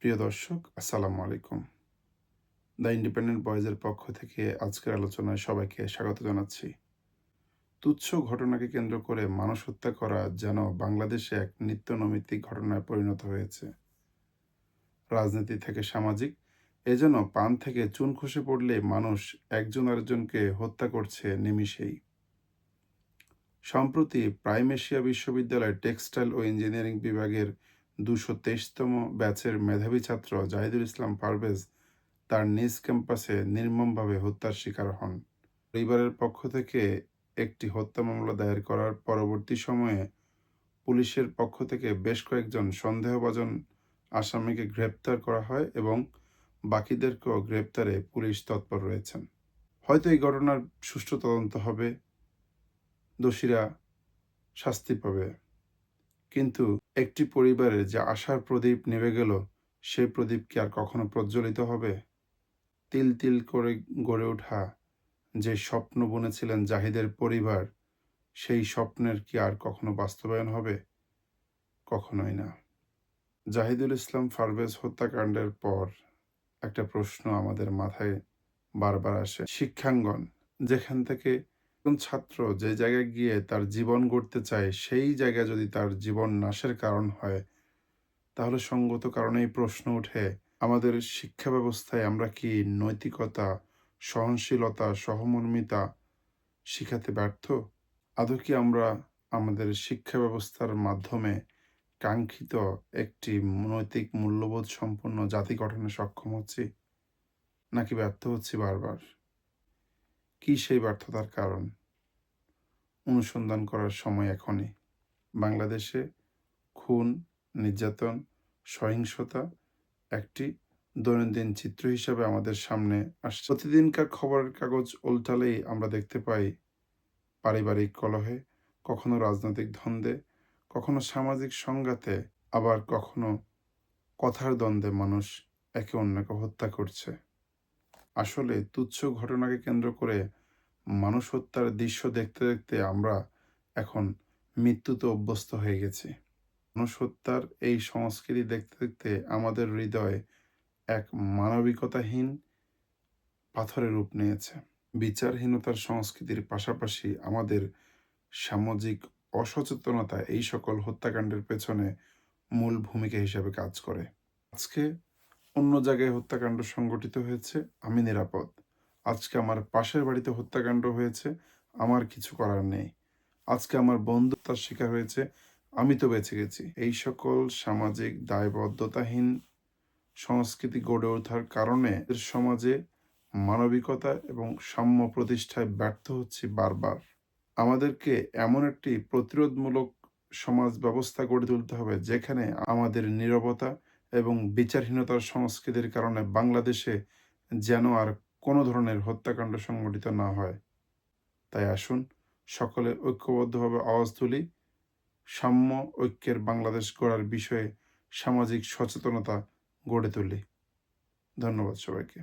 প্রিয় দর্শক, আসসালামু আলাইকুম। দ্য ইন্ডিপেন্ডেন্ট ভয়েসের পক্ষ থেকে আজকের আলোচনায় সবাইকে স্বাগত জানাচ্ছি। তুচ্ছ ঘটনাকে কেন্দ্র করে মানুষ হত্যা করা যেন বাংলাদেশে এক নিত্যনৈমিত্তিক ঘটনায় পরিণত হয়েছে। রাজনীতি থেকে সামাজিক, এ যেন পান থেকে চুন খসে পড়লে মানুষ একজন আরেকজনকে হত্যা করছে নিমিষেই। সম্প্রতি প্রাইম এশিয়া বিশ্ববিদ্যালয়ের টেক্সটাইল ও ইঞ্জিনিয়ারিং বিভাগের ২২৩তম ব্যাচের মেধাবী ছাত্র জাহিদুল ইসলাম পারভেজ তার নিজ ক্যাম্পাসে নির্মমভাবে হত্যার শিকার হন। পরিবারের পক্ষ থেকে একটি হত্যা মামলা দায়ের করার পরবর্তী সময়ে পুলিশের পক্ষ থেকে বেশ কয়েকজন সন্দেহভাজন আসামিকে গ্রেপ্তার করা হয় এবং বাকিদেরকেও গ্রেপ্তারে পুলিশ তৎপর রয়েছেন। হয়তো এই ঘটনার সুষ্ঠু তদন্ত হবে, দোষীরা শাস্তি পাবে। কিন্তু একটি পরিবারের যে আশার প্রদীপ নিভে গেল, সেই প্রদীপ কি আর কখনো প্রজ্বলিত হবে? তিল তিল করে গড়ে ওঠা যে স্বপ্ন বুনেছিলেন জাহিদের পরিবার, সেই স্বপ্নের কি আর কখনো বাস্তবায়ন হবে? কখনোই না। জাহিদুল ইসলাম পারভেজ হত্যাকাণ্ডের পর একটা প্রশ্ন আমাদের মাথায় বারবার আসে। শিক্ষাঙ্গন, যেখান থেকে কোন ছাত্র যে জায়গায় গিয়ে তার জীবন গড়তে চায়, সেই জায়গায় যদি তার জীবন নাশের কারণ হয়, তাহলে সঙ্গত কারণেই প্রশ্ন ওঠে, আমাদের শিক্ষা ব্যবস্থায় আমরা কি নৈতিকতা, সহনশীলতা, সহমর্মিতা শিখাতে ব্যর্থ? আদৌ কি আমরা আমাদের শিক্ষা ব্যবস্থার মাধ্যমে কাঙ্ক্ষিত একটি নৈতিক মূল্যবোধ সম্পন্ন জাতি গঠনে সক্ষম হচ্ছি? নাকি ব্যর্থ হচ্ছি বারবার? কি সেই ব্যর্থতার কারণ? অনুসন্ধান করার সময় এখনই। বাংলাদেশে খুন, নির্যাতন, সহিংসতা একটি দৈনন্দিন চিত্র হিসাবে আমাদের সামনে আসছে। প্রতিদিনকার খবরের কাগজ উল্টালেই আমরা দেখতে পাই পারিবারিক কলহে, কখনো রাজনৈতিক দ্বন্দ্বে, কখনো সামাজিক সংঘাতে, আবার কখনো কথার দ্বন্দ্বে মানুষ একে অন্যকে হত্যা করছে। আসলে তুচ্ছ ঘটনাকে কেন্দ্র করে মানুষ হত্যার দৃশ্য দেখতে দেখতে আমরা এখন মৃত্যুতে অভ্যস্ত হয়ে গেছি। মানুষ হত্যার এই সংস্কৃতি দেখতে দেখতে আমাদের হৃদয়ে এক মানবিকতাহীন পাথরের রূপ নিয়েছে। বিচারহীনতার সংস্কৃতির পাশাপাশি আমাদের সামাজিক অসচেতনতা এই সকল হত্যাকাণ্ডের পেছনে মূল ভূমিকা হিসেবে কাজ করে। আজকে অন্য জায়গায় হত্যাকাণ্ড সংঘটিত হয়েছে, আমি নিরাপদ। আজকে আমার পাশের বাড়িতে হত্যাকাণ্ড হয়েছে, আমার কিছু করার নেই। আজকে আমার বন্ধু হত্যার শিকার হয়েছে, আমি তো বেঁচে গেছি। এই সকল সামাজিক দায়বদ্ধতাহীন সংস্কৃতি গড়ে ওঠার কারণে এর সমাজে মানবিকতা এবং সাম্য প্রতিষ্ঠায় ব্যর্থ হচ্ছি বারবার। আমাদেরকে এমন একটি প্রতিরোধমূলক সমাজ ব্যবস্থা গড়ে তুলতে হবে, যেখানে আমাদের নীরবতা এবং বিচারহীনতার সংস্কৃতির কারণে বাংলাদেশে যেন আর কোনো ধরনের হত্যাকাণ্ড সংঘটিত না হয়। তাই আসুন সকলে ঐক্যবদ্ধভাবে আওয়াজ তুলি, সাম্য ঐক্যের বাংলাদেশ গড়ার বিষয়ে সামাজিক সচেতনতা গড়ে তুলি। ধন্যবাদ সবাইকে।